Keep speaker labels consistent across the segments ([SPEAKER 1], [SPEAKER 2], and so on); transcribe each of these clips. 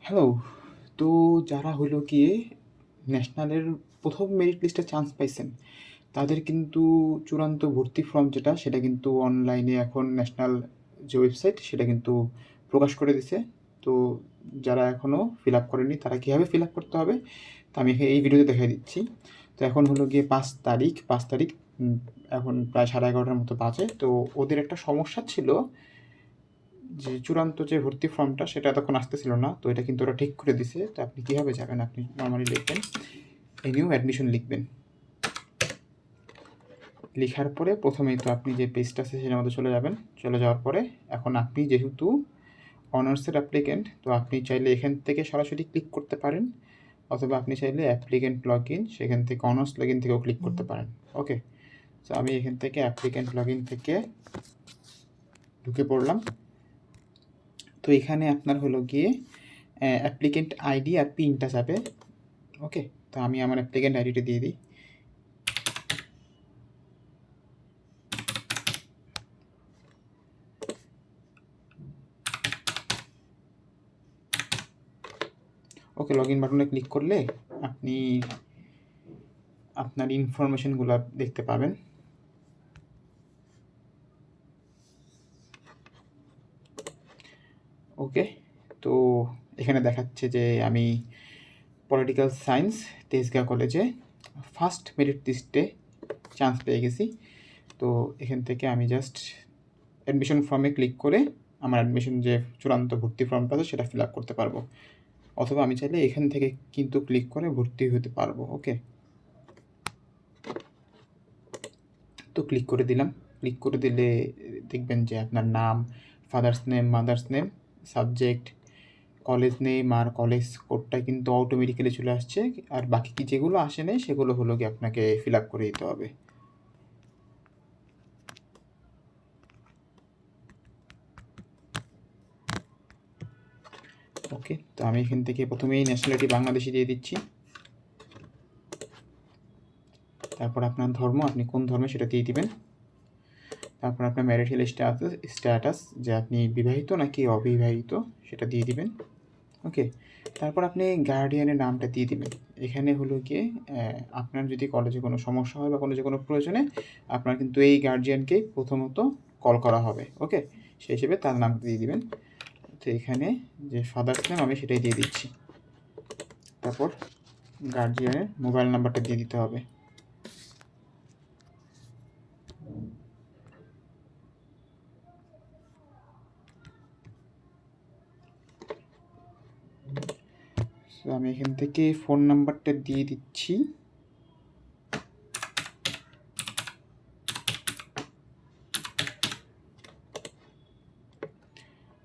[SPEAKER 1] Hello. তো যারা হইলো গিয়ে ন্যাশনালের ১ম মেরিট লিস্টে চান্স পাইছেন, তাদের কিন্তু চূড়ান্ত ভর্তি ফর্ম যেটা, সেটা কিন্তু অনলাইনে এখন ন্যাশনাল যে ওয়েবসাইট, সেটা কিন্তু প্রকাশ করে দিছে। তো যারা এখনও ফিল আপ করেনি, তারা কীভাবে ফিল আপ করতে হবে, তা আমি এই ভিডিওতে দেখাই দিচ্ছি। তো এখন হলো গিয়ে ৫ তারিখ এখন প্রায় 11:30টার মতো বাজে। তো ওদের একটা সমস্যা ছিল যে চূড়ান্ত যে ভর্তি ফর্মটা, সেটা এতক্ষণ আসতেছিল না। তো এটা কিন্তু ওরা ঠিক করে দিছে। তো আপনি কীভাবে যাবেন, আপনি নর্মালি লিখবেন নিউ অ্যাডমিশন লিখবেন। লেখার পরে প্রথমেই তো আপনি যে পেজটা আছে সেটার মধ্যে চলে যাবেন। চলে যাওয়ার পরে এখন আপনি যেহেতু অনার্সের অ্যাপ্লিক্যান্ট, তো আপনি চাইলে এখান থেকে সরাসরি ক্লিক করতে পারেন, অথবা আপনি চাইলে অ্যাপ্লিক্যান্ট লগ ইন, সেখান থেকে অনার্স লগ ইন থেকেও ক্লিক করতে পারেন। ওকে, তো আমি এখান থেকে অ্যাপ্লিক্যান্ট লগ ইন থেকে ঢুকে পড়লাম। তো এখানে আপনার হলো গিয়ে অ্যাপ্লিক্যান্ট আইডি আর পিনটা যাবে। ওকে, তো আমি আমার অ্যাপ্লিক্যান্ট আইডিটা দিয়ে দিই। ওকে, লগ ইন বাটনে ক্লিক করলে আপনি আপনার ইনফরমেশনগুলো দেখতে পাবেন। ওকে, তো এখানে দেখাচ্ছে যে আমি পলিটিক্যাল সায়েন্স তেজগাঁ কলেজে ফার্স্ট মেরিট লিস্টে চান্স পেয়ে গেছি। তো এখান থেকে আমি জাস্ট অ্যাডমিশন ফর্মে ক্লিক করে আমার অ্যাডমিশন যে চূড়ান্ত ভর্তি ফর্মটা আছে সেটা ফিল আপ করতে পারবো, অথবা আমি চাইলে এখান থেকে কিন্তু ক্লিক করে ভর্তি হতে পারবো। ওকে, তো ক্লিক করে দিলাম। ক্লিক করে দিলে দেখবেন যে আপনার নাম, father's name, mother's name, subject, college name আর কলেজ কোডটা কিন্তু অটোমেটিক্যালি চলে আসছে। আর বাকি কি যেগুলো আসে নাই সেগুলো হলো গিয়ে আপনাকে ফিল আপ করে দিতে হবে। ওকে, তো আমি এখান থেকে প্রথমেই ন্যাশনালিটি বাংলাদেশি দিয়ে দিচ্ছি। তারপর আপনার ধর্ম, আপনি কোন ধর্মে সেটা দিয়ে দিবেন। তারপর আপনার ম্যারিটাল স্ট্যাটাস, যে আপনি বিবাহিত নাকি অবিবাহিত, সেটা দিয়ে দিবেন। ওকে, তারপর আপনি গার্ডিয়ানের নামটা দিয়ে দিবেন। এখানে হলো গিয়ে আপনার যদি কলেজে কোনো সমস্যা হয় বা কলেজে কোনো প্রয়োজনে, আপনার কিন্তু এই গার্জিয়ানকেই প্রথমত কল করা হবে। ওকে, সেই হিসেবে তার নাম দিয়ে দিবেন। তো এখানে যে ফাদার্স নেম আমি সেটাই দিয়ে দিচ্ছি। তারপর গার্জিয়ানের মোবাইল নাম্বারটা দিয়ে দিতে হবে। তো আমি এখান থেকে ফোন নাম্বারটা দিয়ে দিচ্ছি।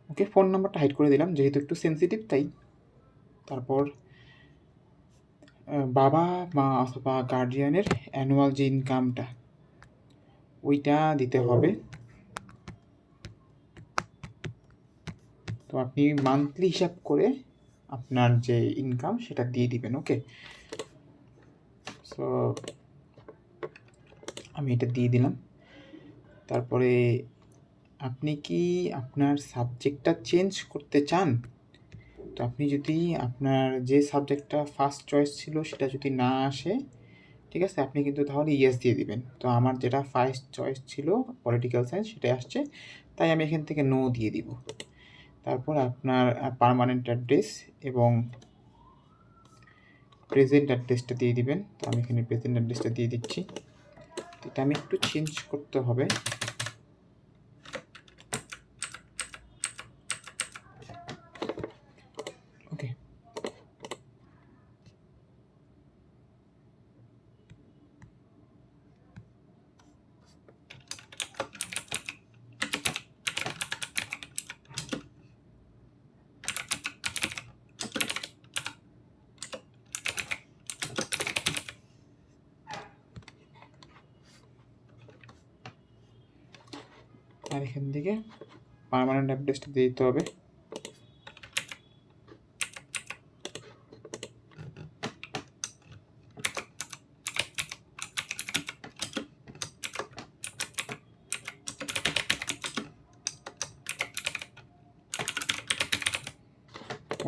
[SPEAKER 1] ওকে, ফোন নাম্বারটা হাইড করে দিলাম যেহেতু একটু সেন্সিটিভ, তাই। তারপর বাবা মা অথবা গার্জিয়ানের অ্যানুয়াল যে ইনকামটা, ওইটা দিতে হবে। তো আপনি মান্থলি হিসাব করে আপনার যে ইনকাম সেটা দিয়ে দিবেন। ওকে, সো আমি এটা দিয়ে দিলাম। তারপরে আপনি কি আপনার সাবজেক্টটা চেঞ্জ করতে চান? তো আপনি যদি আপনার যে সাবজেক্টটা ফার্স্ট চয়েস ছিল সেটা যদি না আসে, ঠিক আছে, আপনি কিন্তু তাহলে ইয়েস দিয়ে দিবেন। তো আমার যেটা ফার্স্ট চয়েস ছিল পলিটিক্যাল সায়েন্স, সেটাই আসছে, তাই আমি এখান থেকে নো দিয়ে দিব। তারপর আপনার পার্মানেন্ট অ্যাড্রেস এবং প্রেজেন্ট অ্যাড্রেসটা দিয়ে দিবেন। তো আমি এখানে প্রেজেন্ট অ্যাড্রেসটা দিয়ে দিচ্ছি। এটা আমি একটু চেঞ্জ করতে হবে। ওকে, আর এখান থেকে পার্মানেন্ট অ্যাড্রেসটা দিয়ে দিতে হবে।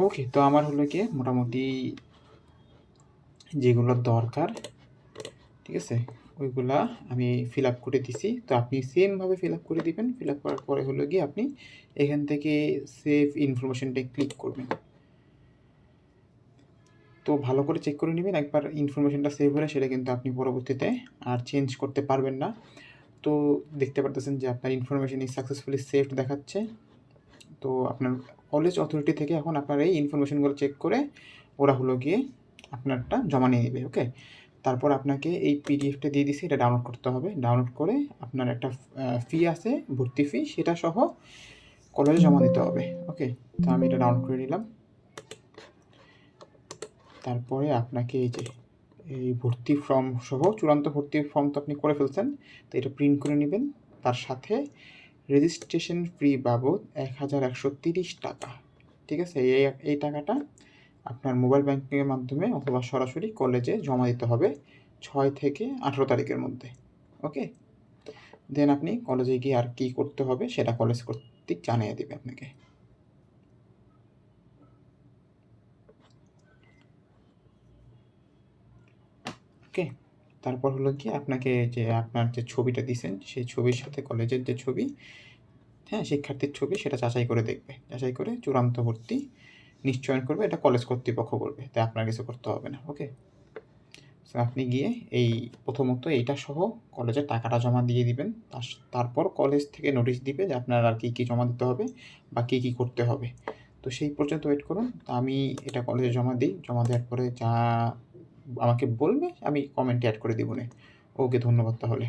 [SPEAKER 1] ওকে, তো আমার হলো গিয়ে মোটামুটি যেগুলো দরকার, ঠিক আছে, ওইগুলা আমি ফিল আপ করে দিছি। তো আপনি সেমভাবে ফিল আপ করে দিবেন। ফিল আপ করার পরে হলো গিয়ে আপনি এখান থেকে সেভ ইনফরমেশনটায় ক্লিক করবেন। তো ভালো করে চেক করে নেবেন, একবার ইনফরমেশনটা সেভ হলে সেটা কিন্তু আপনি পরবর্তীতে আর চেঞ্জ করতে পারবেন না। তো দেখতে পারতেছেন যে আপনার ইনফরমেশন ইজ সাকসেসফুলি সেভড দেখাচ্ছে। তো আপনার কলেজ অথরিটি থেকে এখন আপনার এই ইনফরমেশনগুলো চেক করে ওরা হলো গিয়ে আপনারটা জমা নিয়ে নেবে। ওকে, তারপর আপনাকে এই পিডিএফটা দিয়ে দিছি, এটা ডাউনলোড করতে হবে। ডাউনলোড করে আপনার একটা ফি আছে, ভর্তি ফি, সেটা সহ কলেজে জমা দিতে হবে। ওকে, তো আমি এটা ডাউনলোড করে নিলাম। তারপরে আপনাকে এই ভর্তি ফর্ম সহ চূড়ান্ত ভর্তির ফর্ম তো আপনি করে ফেলছেন, তো এটা প্রিন্ট করে নেবেন। তার সাথে রেজিস্ট্রেশন ফি বাবদ 1130 টাকা, ঠিক আছে, এই টাকাটা আপনার মোবাইল ব্যাংকিংয়ের মাধ্যমে অথবা সরাসরি কলেজে জমা দিতে হবে 6 থেকে 18 তারিখের মধ্যে। ওকে, দেন আপনি কলেজে গিয়ে আর কি করতে হবে সেটা কলেজ কর্তৃক জানিয়ে দেবে আপনাকে। ওকে, তারপর হলো কি আপনাকে যে আপনার যে ছবিটা দিয়েছেন সেই ছবির সাথে কলেজের যে ছবি, হ্যাঁ, শিক্ষার্থীর ছবি, সেটা যাচাই করে দেখবে। যাচাই করে চূড়ান্ত ভর্তি নিশ্চয়ন করবে, এটা কলেজ কর্তৃপক্ষ করবে, তাই আপনার কিছু করতে হবে না। ওকে, সো আপনি গিয়ে এই প্রথমত এইটা সহ কলেজের টাকাটা জমা দিয়ে দিবেন। তারপর কলেজ থেকে নোটিশ দিবে যে আপনার আর কী কী জমা দিতে হবে বা কী কী করতে হবে। তো সেই পর্যন্ত ওয়েট করুন। তো আমি এটা কলেজে জমা দিই, জমা দেওয়ার পরে যা আমাকে বলবে আমি কমেন্টে অ্যাড করে দিব নে। ওকে, ধন্যবাদ তাহলে।